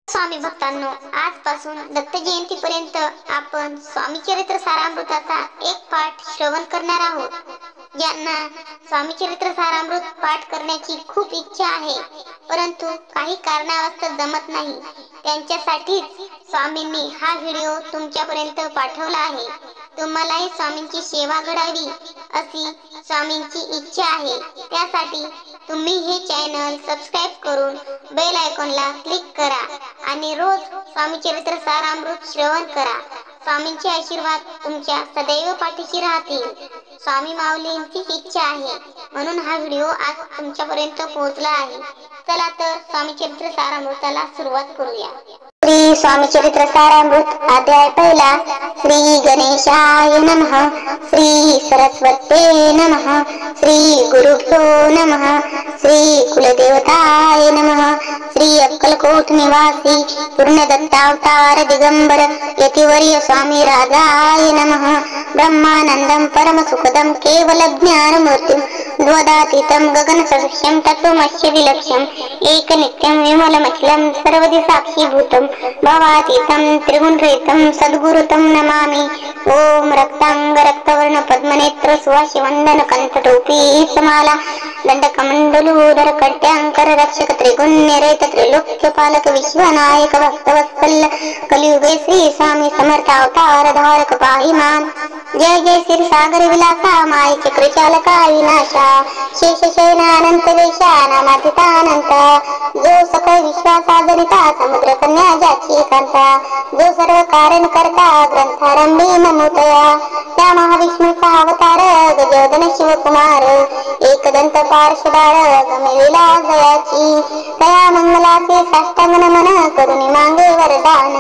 स्वामी भक्तांनो, आजपासून दत्त जयंतीपर्यंत आपण स्वामी चरित्र सारामृताचा एक पाठ श्रवण करणार आहोत. ज्यांना स्वामी चरित्र सारामृत पाठ करण्याची खूप इच्छा आहे, परंतु काही कारणास्तव जमत नाही, त्यांच्यासाठीच स्वामींनी हा व्हिडिओ तुमच्यापर्यंत पाठवला आहे. तुम्हालाही स्वामींची सेवा घडावी अशी स्वामींची इच्छा आहे. त्यासाठी तुम्ही हे चॅनल सबस्क्राईब करून बेल आयकॉनला क्लिक करा आणि रोज स्वामी चरित्र सारामृत श्रवण करा. स्वामींचे आशीर्वाद तुमच्या सदैव पाठीशी राहतील. स्वामी माऊलींची इच्छा आहे म्हणून हा व्हिडिओ आज तुमच्यापर्यंत पोहोचला आहे. चला तर स्वामी चरित्र सारामृताला सुरुवात करूया. श्री स्वामी चरित्र सारामृत अध्याय पहिला. श्री गणेशाय नमः. श्री सरस्वते नमः. श्री गुरुभ्यो नमः. श्री कुलदेवताय नमः. श्री अक्कलकोट निवासी पूर्ण दत्तावतार दिगंबर यतिवर्य स्वामी राजाय नमः. ब्रह्मानंदं परम सुखदं केवल ज्ञानमूर्तिं द्वदातीतं गगन सदृश्यं तत्त्वमस्य विलक्ष्यं एक नित्यं विमलमखिलं सर्वदि साक्षीभूतं भवातीतं त्रिगुणरहितं सद्गुरुतं नमामि. ओम रक्तांग रक्तवर्ण पद्मनेत्र सुवासिवंदन कंठटोपी समाला दंडकमंडलूधर कट्यांकर रक्षक त्रिगुण्यरहित त्रैलोक्यपालक विश्वनायक भक्तवत्सल कलियुगे श्री स्वामी समर्थ अवतार धारक पाहि मां. जय जय श्री सागर विलासा माय चक्रचालका विनाशा शेषशयनानंत वेशा नामातीतानंत जो सकळ विश्वासाजनिता समुद्र कन्या ज्याची कांता जो सर्व कारण करता ग्रंथारंभी नमोतया त्या महाविष्णूचा अवतार गजोदन शिवकुमार एकदंत पार्श्वदार गमेला जयाची तया मंगलाचे साष्टांग नमन करुणी मांगे वरदान.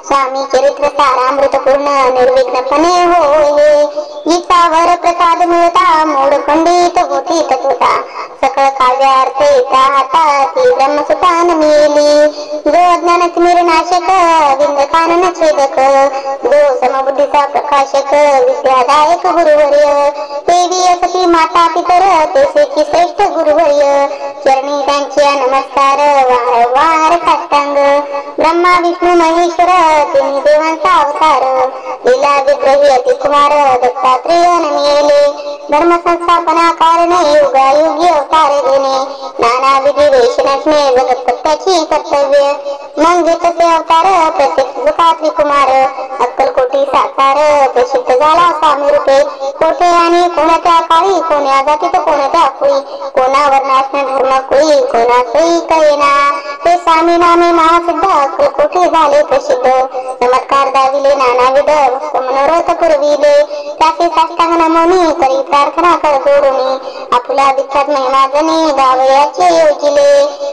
स्वामी चरित्र सारामृत पूर्ण निर्विघ्नपणे होय. गीतावर प्रसाद मिळता मूढ खंडित होती तत्वता सकळ काव्यार्थे त्या हाताती ब्रह्मसुतान मिली. जो अज्ञानतिमिरनाशक विंदकानन छेदक जो समबुद्धीचा प्रकाशक विद्यादायक गुरुवर्य देवी असती माता पितर तेसेची श्रेष्ठ गुरुवर्य चरणी त्यांचे नमस्कार वारंवार साष्टांग. ब्रह्मा विष्णू महेश्वर तिन्ही देवांचा अवतार लीला विग्रही अतिकुमार दत्तात्रेय नमिले धर्म संस्थापना कारणे युगायुगी अवतार घेणे नाना विधी वेश नसणे जगत सत्याची कर्तव्य मग तसे अवतार प्रत्यक्ष सुखा त्रिकुमार अक्कलकोटी साकार प्रसिद्ध झाला स्वामी रूपे कोठे आणि कोणाच्या काळी कोण्या जातीत कोणत्या कुळी कोणावर नाचणे धर्म कुळी कोणाचही कळेना ते स्वामी नामे महासिद्ध अक्कलकोटी झाले प्रसिद्ध चमत्कार दाविले नानाविध मनोरथ पुरविले त्याचे साष्टांग नमोनी करी प्रार्थना कर जोडून आपुला विख्यात महिमा जनी गावयाचे योजिले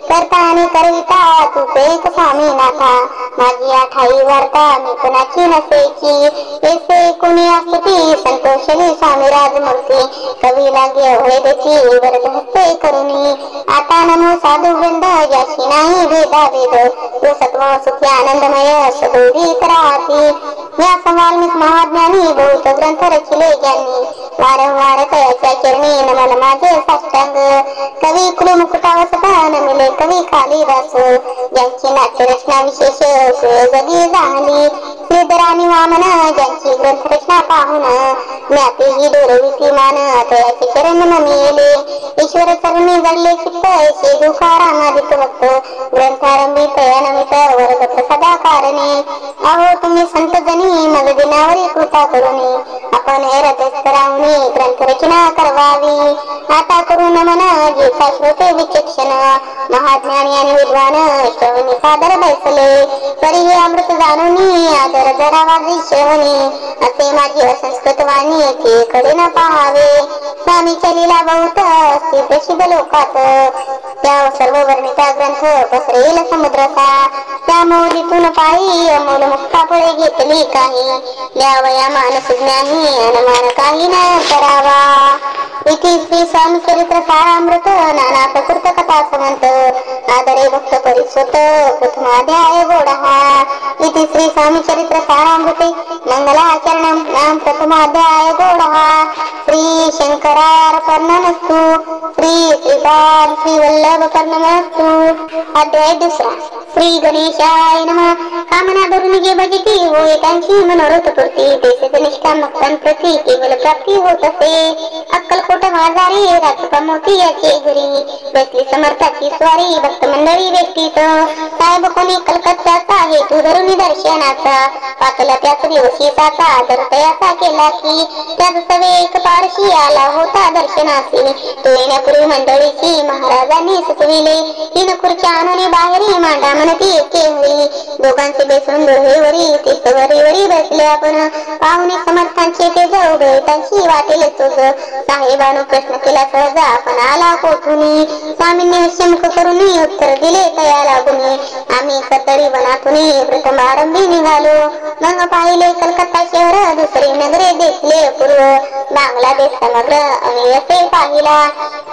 करता आणि करविता तूच एक स्वामी नाथा माझी आठाई वार्ता मी कोणाची नसेची ऐसे कोणी असती संतोषली स्वामी राजमूर्ती कवी लागे होय देती वरद हस्ते करुणी आता नमो साधू वृंद ज्याशी नाही भेदा भेद तो सत्व सुखी आनंदमय सदोदित राहती. या वाल्मिक महाज्ञानी बहुत ग्रंथ रचिले ज्यांनी वारंवार तयाच्या चरणी नमन माझे साष्टांग. कवी कुल मुकुटावसता नमिले कवी कालिदास ज्यांची नाट्यरचना विशेष जगी झाली. श्रीधर आणि वामन ज्यांची ग्रंथरचना पाहून ज्ञातेही डोलविती मान तयाचे चरण नमिले ईश्वर चरणी जडले चित्त ऐसे दुःखारामादिक भक्त ग्रंथारंभी तया नमित वरदत्त सदा कारणे. अहो तुम्ही संत जनी मग दिनावरी कृपा करुणी आपण रथस्तरावणी ग्रंथरचना करवावी. आता करू नमन जे शाश्वते विचक्षण महाज्ञानी आणि विद्वान श्रवणी सादर बैसले तरी हे अमृत जाणूनी आदर जरावा श्रवणी असे माझी असंस्कृत वाणी एकीकडे न पाहावे. स्वामीच्या लीला बहुत असते प्रसिद्ध लोकात त्या सर्व वर्णिता ग्रंथ पसरेल समुद्रसा त्या मोलीतून पायी अमोल मुक्ता फळे घेतली काही द्यावया मानस ज्ञानी अनुमान काही न करावा. इति श्री स्वामी चरित्र सारामृत नाना प्रकृत कथा समंत आदरे भक्त परिस्वत प्रथमाध्याय गोडहा. इति श्री स्वामी चरित्र सारामृते मंगलाचरणं नाम प्रथमाध्याय गोडः श्री शंकरार्पणमस्तु श्री श्रीपाद श्री वल्लभपर्णमस्तु। अध्याय दुसरा श्री गणेशाय नमः। कामना धरून जे भजती होय त्यांची मनोरथ पूर्ती देशज निष्काम भक्तांप्रती केवल प्राप्ती होत असे। अक्कलकोट माझारी राजपा मोती याचे घरी बसली समर्थाची स्वारी भक्त मंडळी व्यक्तीत साहेब कोणी कलकत्त्याचा हेतू धरून दर्शनाचा पाकला त्याच दिवशीचा दरतयाचा केला की त्याच सवे एक पारशी आला होता दर्शनासी। तो येण्यापूर्वी मंडळीची महाराजांनी सुचविले तीन खुर्च्या आणून बाहेरी मांडा म्हणती एके हरी दोघांचे बेसून दोहेवरी ते सवरीवरी बसले आपण पाहुणे समर्थांचे ते जाऊ त्यांची वाटेल तुझ साहेबानु प्रश्न केला सहजा आपण आला कोठून स्वामींनी हस्यमुख करून उत्तर दिले तया लागून आम्ही कतळी वनातून प्रथम आरंभी निघालो मग पाहिले कलकत्ता शहर दुसरे नगरे देखले पूर्व बांगलादेश समग्र आम्ही असे पाहिला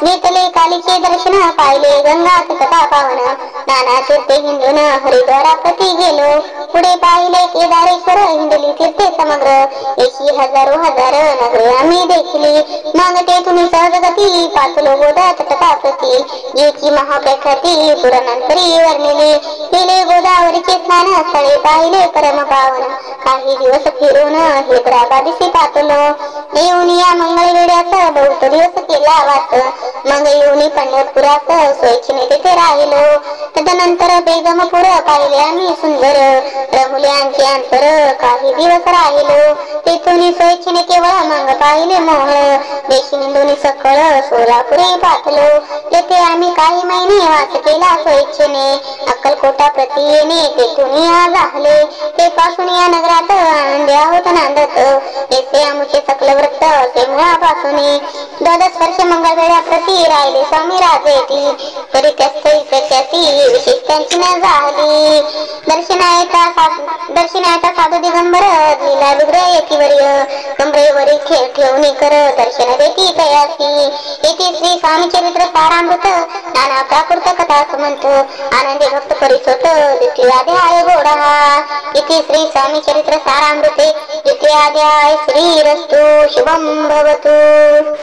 नेतले कालीचे दर्शन पाहिले गंगा तथा पावन नाना तीर्थे हिंदून हरिद्वाराप्रती गेलो पुढे पाहिले केदारेश्वर हिंदली तीर्थे समग्र एशी हजारो हजार नगरे आम्ही देखली मग तेथून सहजगती पाचलो गोदा तटाप्रती ज्याची महाप्रख्याती पुराणांतरी वर्णिली केले गोदावरीचे स्नान स्थळे पाहिले परम पावन काही दिवस फिरून हैदराबादीशी पातलो येऊन या मंगळवेड्याचा बहुत दिवस केला वास मग येऊन पंढरपुरात सोयीने तेथे राहिलो तदनंतर बेगमपूर पाहिले आम्ही सुंदर रमुल्यांचे अंतर काही दिवस राहिलो तेथून सोयीने केवळ मग पाहिले मोह देशिंदून सकळ सोलापुरे पाठलो तेथे आम्ही काही महिने वास केला सोयीने अक्कलकोटा प्रति येणे तेथून झाले ते पासून या नगरात आनंदी आहोत नांदत येथे आमचे सकल वृत्त ते मुळापासून 12 वर्ष मंगळवेळा प्रति राहिले स्वामी राजेती तरी त्यास्थळी विशेष त्यांची न झाली दर्शनाचा साधू दिगंबर लीला विग्रह यतीवर्य कमरेवरी ठेवून कर दर्शन देती तयासी येथे श्री स्वामी चरित्र सारामृत नाना प्राकृत कथा सुमंत आनंदी भक्त परिसोत द्वितीयाध्याय गोडा इति श्री स्वामी चरित्र सारामृते द्वितीयाध्याय श्री रस्तु शुभम भवतु।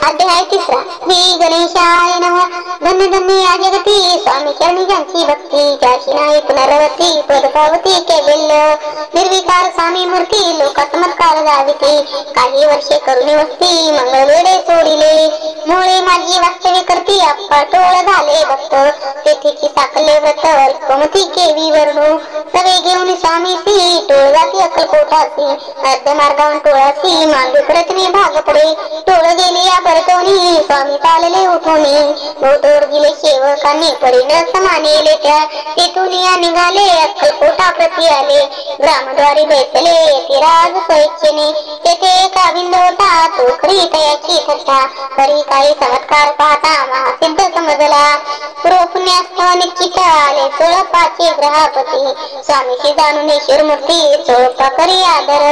अध्याय तिसरा श्री गणेशाय नमः। धन्य धन्य या जगती स्वामी चरणी ज्यांची भक्ती ज्याची नाही पुनरवती पदपावती केलेल निर्विकार स्वामी मूर्ती लोका चमत्कार जाविती काही वर्षे करुणी वस्ती मंगळवेडे सोडिले मुळे माझी वास्तव्य करती अप्पा टोळ झाले भक्त तेथेची साकले व्रत अल्पमती केवी वर्णू सवे घेऊन स्वामीसी टोळ जाती अक्कलकोटासी अर्ध मार्गावून टोळासी मागे प्रतने भाग पडे टोळ गेले या परतोनी स्वामी चालले उठोनी गोटोर गेले सेवकांनी पडे न समानेले त्या तेथून या निघाले अक्कलकोटा प्रति आले ग्रामद्वारी बेसले ते राज सोयीने तेथे एका बिंदू होता तो खरी तयाची थट्टा तरी काही चमत्कार पाहता महासिद्ध समजला पूर्व पुण्यास्थळ निश्चित आले चोळप्पाचे ग्रहपती स्वामीशी जाणून ईश्वरमूर्ती चोळप्पा करी आदर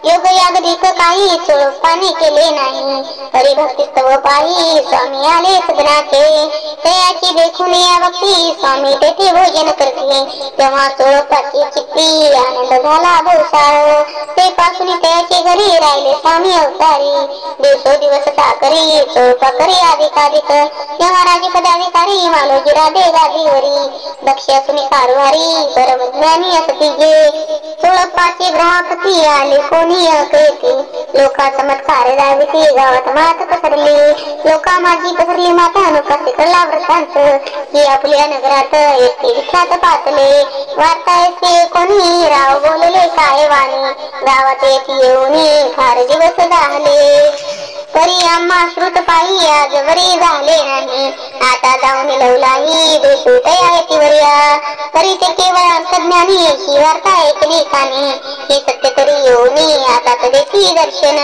योग यागदिक काही चोळप्पाने केले नाही तरी भक्तिस्तव पाही स्वामी आले सदनाचे तयाची देखून या भक्ती स्वामी तेथे भोजन करते तेव्हा चोळप्पाची चित्ती आनंद झाला भोसाळ ते पासून तयाचे घरी राहिले स्वामी अवतारी दिवसोदिवस साकरी चोळप्पा करी अधिकाधिक तेव्हा राजपदाधिकारी मालोजी राधे गादीवरी दक्ष असून कारभारी परमज्ञानी असती जे चोळप्पाचे ग्राहपती आले कोणी अकळते लोका चमत्कार जाविती गावात मात पसरली लोका माझी पसरली माता लोकांचे कळला वृत्तांत की आपल्या नगरात येथे विख्यात पातले वार्ता येथे कोणी राव बोलले काय वाणी गावात येथे येऊन फार दिवस झाले तरी आम्हा श्रुत पायी आजवरी झाले नाही आता जाऊन लवलाही देशू तया येतीवर्या तरी ते केवळ अर्थज्ञानी ही वार्ता ऐकली कानी हे सत्य तरी येऊनी आता कधीची दर्शन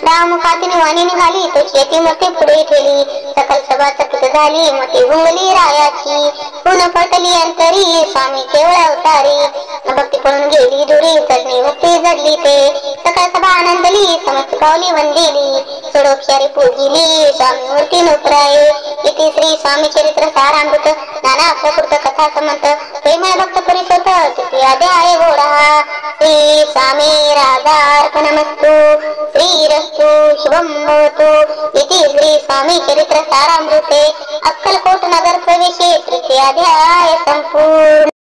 रामुखातून वाणी निघाली तो शेती मते पुढे ठेली सकल सभा चकित झाली मते भुंगली रायाची पुन पटली अंतरी स्वामी केवळ अवतारी भक्ती पळून गेली दुरी चढणी वस्ती जडली ते सकाळ सभा आनंदली समस्त पावली वंदिली सोडोपचारी पूजिली स्वामी मूर्ती नोकराये इति श्री स्वामी चरित्र सारामृत नाना प्रकृत कथा समंत प्रेमळ भक्त परिसोत तृतीय अध्याय घोडा श्री स्वामी राधार्पणमस्तु श्रीरस्तु शुभम भवतु इति श्री स्वामी चरित्र सारामृते अक्कलकोट नगर प्रवेशे तृतीय अध्याय संपूर्ण।